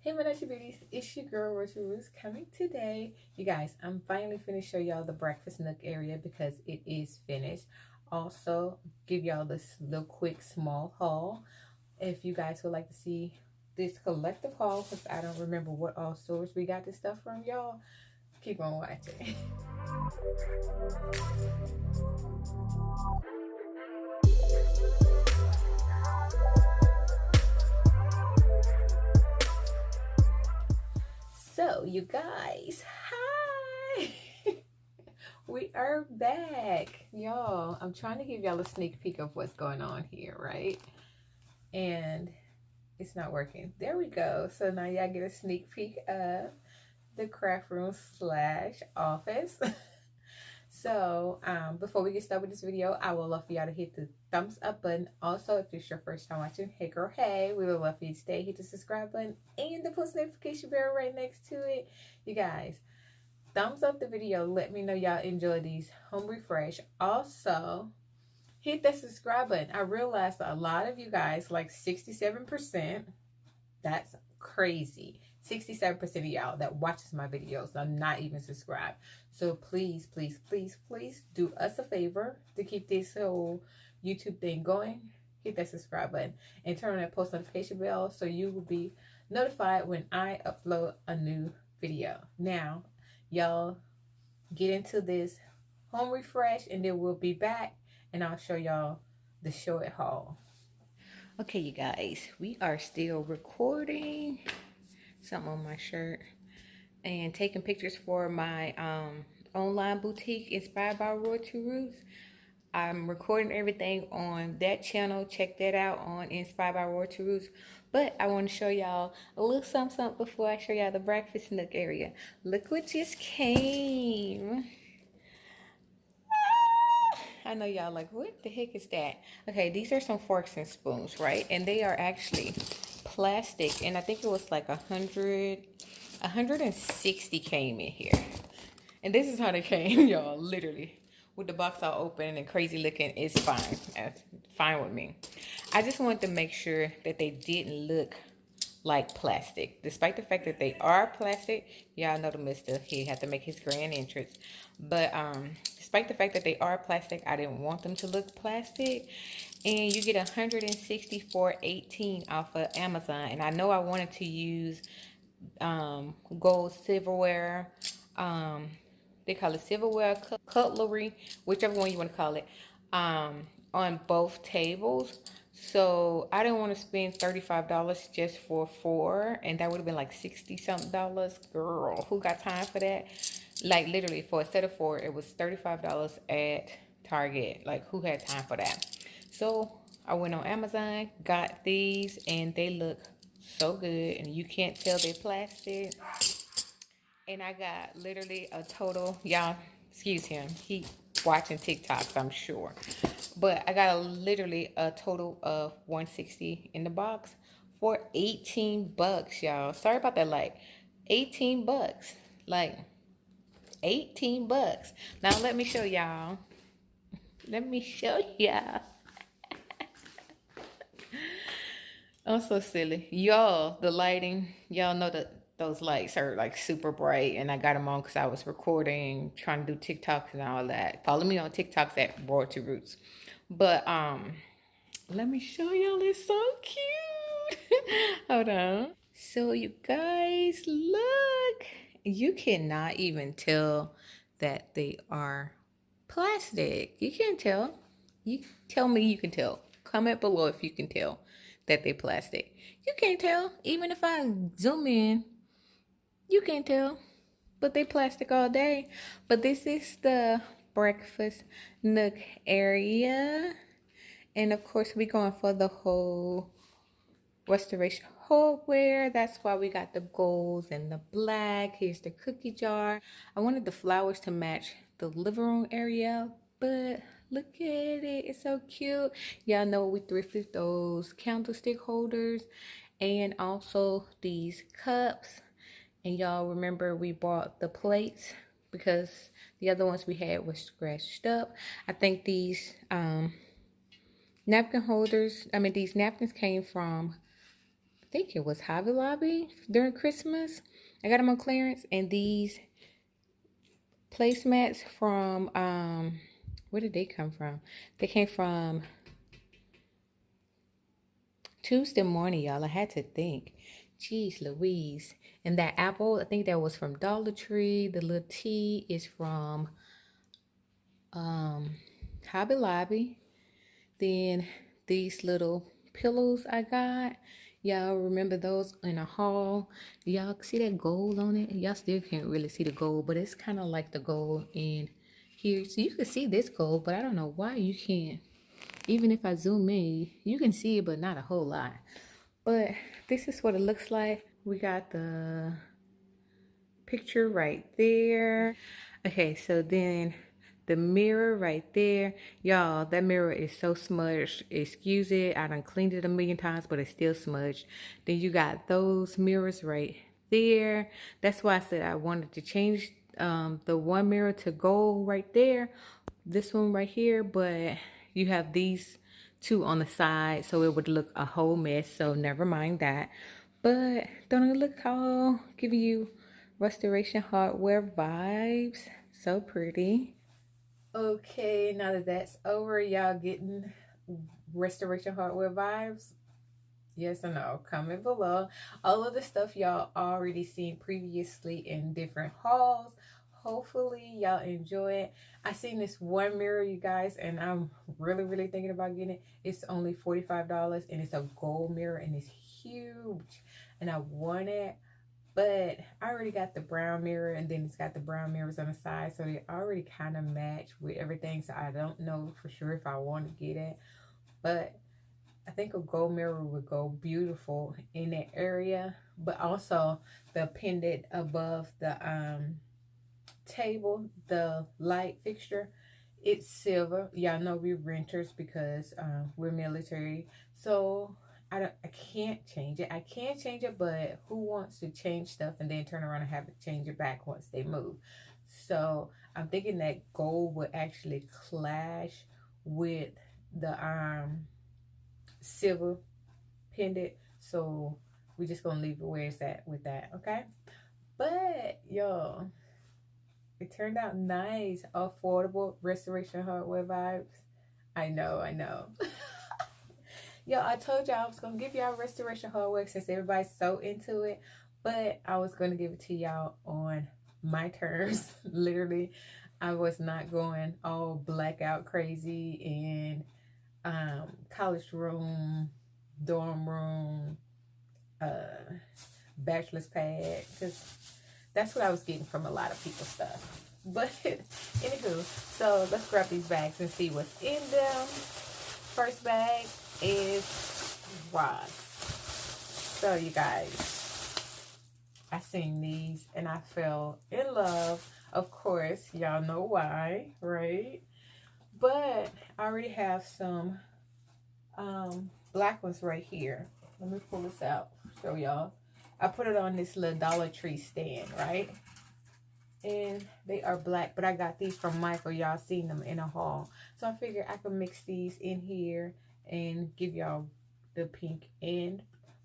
Hey my Dutchy Beauties, it's your girl Rosie Roos coming today. You guys, I'm finally finished show y'all the breakfast nook area because it is finished. Also, give y'all this little quick small haul. If you guys would like to see this collective haul, because I don't remember what all stores we got this stuff from, y'all, keep on watching. So, you guys, hi! We are back, y'all. I'm trying to give y'all a sneak peek of what's going on here, right? And it's not working. There we go. So now y'all get a sneak peek of the craft room slash office. So before we get started with this video, I would love for y'all to hit the thumbs up button. Also, if it's your first time watching, hey girl, hey, we would love for you to stay, hit the subscribe button and the post notification bell right next to it. You guys, thumbs up the video. Let me know y'all enjoy these home refresh. Also, hit that subscribe button. I realized that a lot of you guys, like 67%, that's crazy. 67% of y'all that watches my videos are not even subscribed. So please, please, please, please do us a favor to keep this whole YouTube thing going. Hit that subscribe button and turn on that post notification bell so you will be notified when I upload a new video. Now, y'all get into this home refresh and then we'll be back and I'll show y'all the show it haul. Okay, you guys, we are still recording. Something on my shirt and taking pictures for my online boutique inspired by Royalty Roots. I'm recording everything on that channel. Check that out on Inspired by Royalty Roots. But I want to show y'all a little something before I show y'all the breakfast nook area. Look what just came. I know y'all like, what the heck is that? Okay, these are some forks and spoons, right? And they are actually plastic, and I think it was like 160 came in here. And this is how they came, y'all, literally. With the box all open and crazy looking, it's fine. It's fine with me. I just wanted to make sure that they didn't look like plastic. Despite the fact that they are plastic, y'all know the mister, he had to make his grand entrance. But despite the fact that they are plastic, I didn't want them to look plastic. And you get 164.18 off of Amazon. And I know I wanted to use gold silverware. They call it silverware, cutlery, whichever one you want to call it, on both tables. So I didn't want to spend $35 just for 4, and that would have been like 60-something dollars. Girl, who got time for that? Like literally for a set of 4, it was $35 at Target. Like who had time for that? So I went on Amazon, got these, and they look so good, and you can't tell they're plastic. And I got literally a total, y'all, excuse him, he watching TikToks, I'm sure. But I got literally a total of 160 in the box for 18 bucks, y'all. Sorry about that, like 18 bucks. Like 18 bucks. Now let me show y'all. Let me show y'all. I'm so silly. Y'all, the lighting, y'all know that those lights are like super bright, and I got them on because I was recording, trying to do TikToks and all that. Follow me on TikToks at Royalty Roots. But let me show y'all. It's so cute. Hold on. So you guys, look. You cannot even tell that they are plastic. You can't tell. You tell me you can tell. Comment below if you can tell that they plastic. You can't tell. Even if I zoom in, you can't tell. But they plastic all day. But this is the breakfast nook area. And of course, we're going for the whole restoration hardware. That's why we got the golds and the black. Here's the cookie jar. I wanted the flowers to match the living room area, but look at it. It's so cute. Y'all know we thrifted those candlestick holders and also these cups. And y'all remember we bought the plates because the other ones we had were scratched up. I think these napkin holders, these napkins came from, I think it was Hobby Lobby during Christmas. I got them on clearance, and these placemats from where did they come from? They came from Tuesday morning, y'all. I had to think. Jeez Louise. And that apple, I think that was from Dollar Tree. The little tea is from Hobby Lobby. Then these little pillows I got. Y'all remember those in a haul? Y'all see that gold on it? Y'all still can't really see the gold, but it's kind of like the gold in here. So you can see this gold, but I don't know why you can't. Even if I zoom in, you can see it, but not a whole lot. But this is what it looks like. We got the picture right there. Okay, so then the mirror right there. Y'all, that mirror is so smudged. Excuse it. I done cleaned it a million times, but it's still smudged. Then you got those mirrors right there. That's why I said I wanted to change the one mirror to gold right there. This one right here, but you have these two on the side, so it would look a whole mess. So never mind that. But don't it look all giving you restoration hardware vibes? So pretty. Okay, now that that's over, y'all getting restoration hardware vibes? Yes or no? Comment below. All of the stuff y'all already seen previously in different hauls. Hopefully y'all enjoy it. I seen this one mirror, you guys, and I'm really thinking about getting it. It's only $45, and it's a gold mirror, and it's huge, and I want it. But I already got the brown mirror, and then it's got the brown mirrors on the side, so they already kind of match with everything. So I don't know for sure if I want to get it, but I think a gold mirror would go beautiful in that area. But also the pendant above the table, the light fixture, it's silver. Y'all know we're renters because we're military, so I can't change it. I can't change it, but who wants to change stuff and then turn around and have to change it back once they move? So I'm thinking that gold would actually clash with the silver pendant, so we're just gonna leave it where it's at with that. Okay, but y'all, it turned out nice. Affordable restoration hardware vibes. I know. Yo, I told y'all I was gonna give y'all restoration hardware since everybody's so into it, but I was gonna give it to y'all on my terms. Literally, I was not going all blackout crazy in college room, dorm room, bachelor's pad, because that's what I was getting from a lot of people's stuff. But anywho, so let's grab these bags and see what's in them. First bag is Ross. So you guys, I seen these and I fell in love. Of course, y'all know why, right? But I already have some black ones right here. Let me pull this out, show y'all. I put it on this little Dollar Tree stand, right? And they are black, but I got these from Michael. Y'all seen them in a haul. So I figured I could mix these in here and give y'all the pink and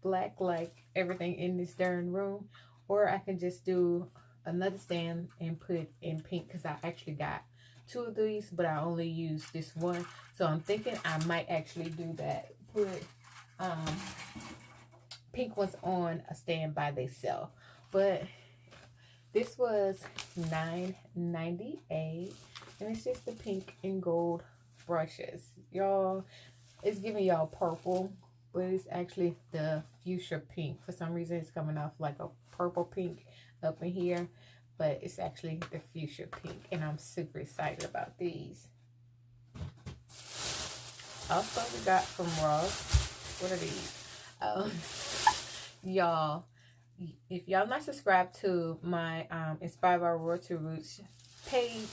black like everything in this darn room. Or I can just do another stand and put it in pink, because I actually got two of these, but I only used this one. So I'm thinking I might actually do that. Put pink ones on a stand by themselves. But this was $9.98, and it's just the pink and gold brushes. Y'all, it's giving y'all purple, but it's actually the fuchsia pink. For some reason, it's coming off like a purple pink up in here, but it's actually the fuchsia pink, and I'm super excited about these. Also, we got from Ross, what are these? Y'all, if y'all not subscribed to my Inspired by Royalty Roots page,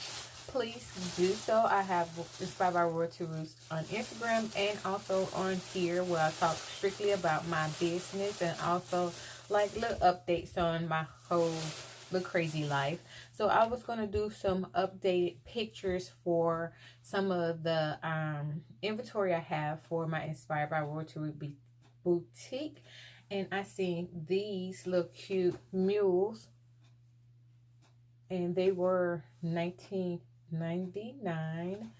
please do so. I have Inspired by Royalty Roots on Instagram and also on here, where I talk strictly about my business and also like little updates on my whole little crazy life. So I was going to do some updated pictures for some of the inventory I have for my Inspired by Royalty Root boutique. and I seen these little cute mules, and they were $19.99.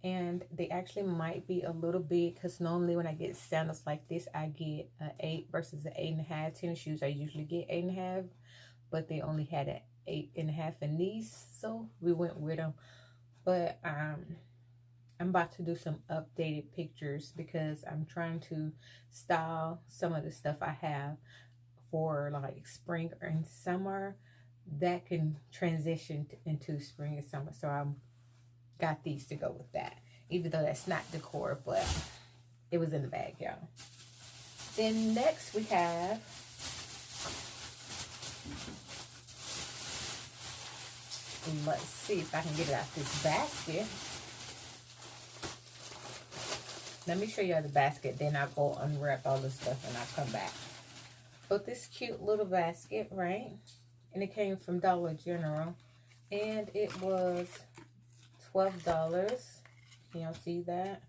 And they actually might be a little big, because normally when I get sandals like this, I get an 8 versus an 8.5. Tennis shoes, I usually get 8.5, but they only had an 8.5 in these, so we went with them. But I'm about to do some updated pictures, because I'm trying to style some of the stuff I have for like spring and summer that can transition into spring and summer. So I'm got these to go with that, even though that's not decor, but it was in the bag, y'all. Then next we have let's see if I can get it out this basket. Let me show you the basket, then I'll go unwrap all this stuff and I'll come back. But this cute little basket, right? And it came from Dollar General, and it was $12. Can y'all see that?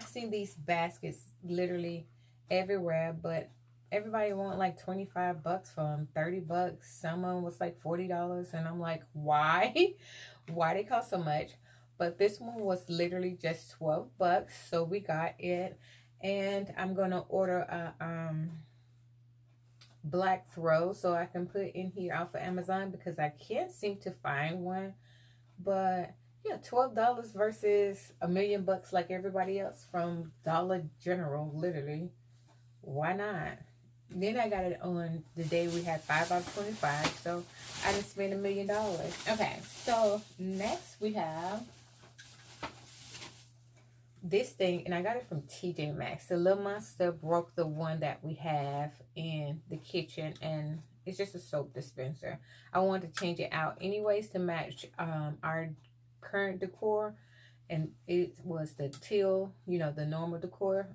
I've seen these baskets literally everywhere, but everybody want like 25 bucks for them, 30 bucks. Some of them was like $40, and I'm like, why? Why they cost so much? But this one was literally just 12 bucks, so we got it. And I'm gonna order a black throw so I can put in here off of Amazon, because I can't seem to find one. But yeah, $12 versus $1 million bucks like everybody else from Dollar General, literally. Why not? Then I got it on the day we had 5 out of 25, so I didn't spend $1 million. Okay, so next we have this thing, and I got it from TJ Maxx. The little monster broke the one that we have in the kitchen, and it's just a soap dispenser. I wanted to change it out anyways to match our current decor, and it was the teal, you know, the normal decor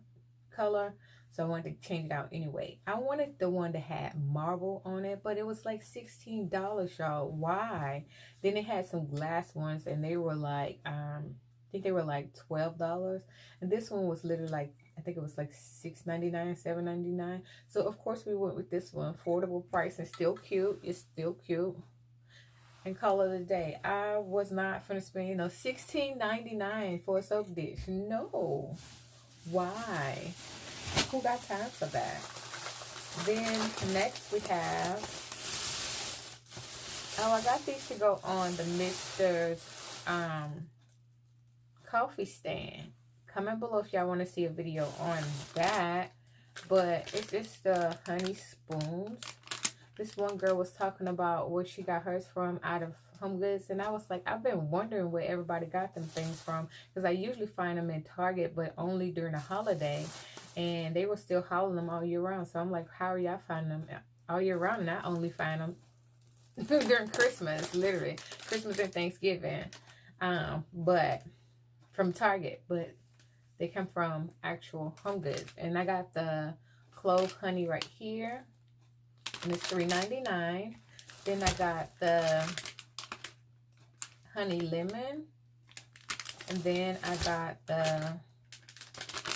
color. So I wanted to change it out anyway. I wanted the one that had marble on it, but it was like $16, y'all. Why? Then it had some glass ones, and they were like, I think they were like $12. And this one was literally like, I think it was like $6.99, $7.99. So of course we went with this one. Affordable price and still cute. It's still cute. And call it a day. I was not finna spend, you know, $16.99 for a soap dish. No. Why? Who got time for that? Then next we have, oh, I got these to go on the Mr.'s coffee stand. Comment below if y'all want to see a video on that. But it's just the honey spoons. This one girl was talking about where she got hers from out of Home Goods, and I was like, I've been wondering where everybody got them things from, because I usually find them in Target, but only during the holiday, and they were still hauling them all year round. So I'm like, how are y'all finding them all year round? And I only find them during Christmas, literally Christmas and Thanksgiving, but from Target. But they come from actual Home Goods. And I got the clove honey right here, and it's $3.99. Then I got the honey lemon, and then I got the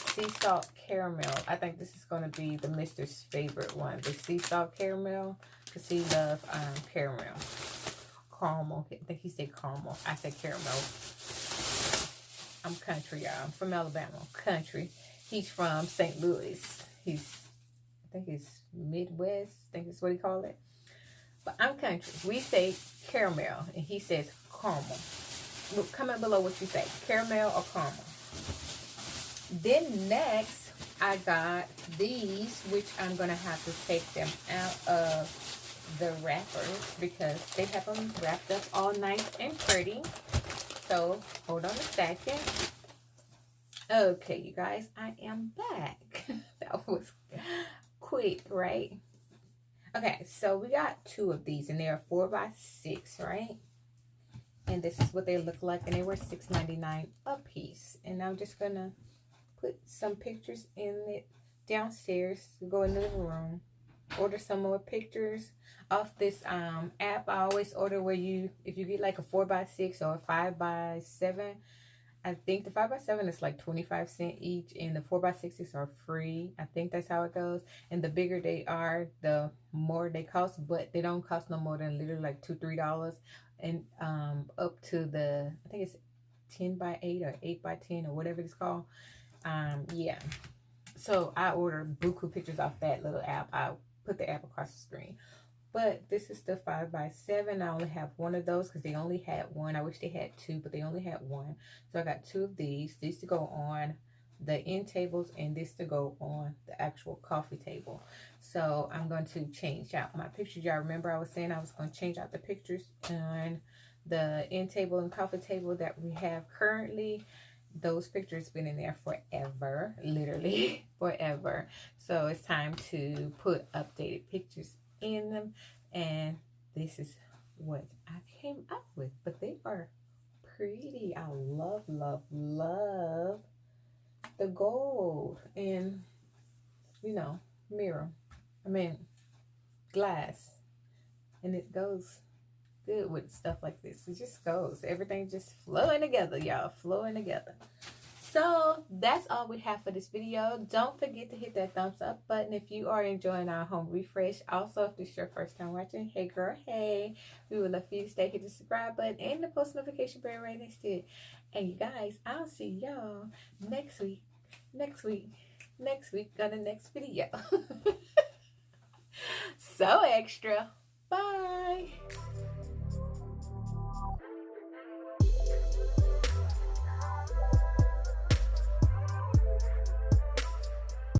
sea salt caramel. I think this is going to be the Mr.'s favorite one, the sea salt caramel, because he loves caramel. Caramel. I think he said caramel. I said caramel. I'm country, y'all. I'm from Alabama. Country. He's from St. Louis. I think he's Midwest. I think that's what he called it. But I'm country. We say caramel, and he says caramel. Look, comment below what you say, caramel or caramel. Then next, I got these, which I'm going to have to take them out of the wrappers, because they have them wrapped up all nice and pretty. So, hold on a second. Okay, you guys, I am back. That was quick, right? Okay, so we got 2 of these, and they're 4x6, right? And this is what they look like, and they were $6.99 a piece. And I'm just gonna put some pictures in it downstairs to go in the living room. Order some more pictures off this app. I always order where if you get like a 4x6 or a 5x7, I think the 5x7 is like 25 cents each, and the 4x6s are free. I think that's how it goes. And the bigger they are, the more they cost, but they don't cost no more than literally like $2-3. And up to the, I think it's 10x8 or 8x10 or whatever it's called. Yeah. So I ordered buku pictures off that little app. I put the app across the screen. But this is the 5x7. I only have one of those because they only had one. I wish they had two, but they only had one. So I got two of these. These to go on the end tables and this to go on the actual coffee table. So I'm going to change out my pictures. Y'all remember I was saying I was going to change out the pictures on the end table and coffee table that we have currently. Those pictures been in there forever, literally forever. So it's time to put updated pictures in them, and this is what I came up with. But they are pretty. I love the gold and, you know, mirror, I mean glass, and it goes good with stuff like this. It just goes, everything just flowing together, y'all, flowing together. So that's all we have for this video. Don't forget to hit that thumbs up button if you are enjoying our home refresh. Also, if this is your first time watching, hey girl, hey, we would love for you to stay, hit the subscribe button and the post notification bell right next to it. And you guys, I'll see y'all next week on the next video. So extra. Bye.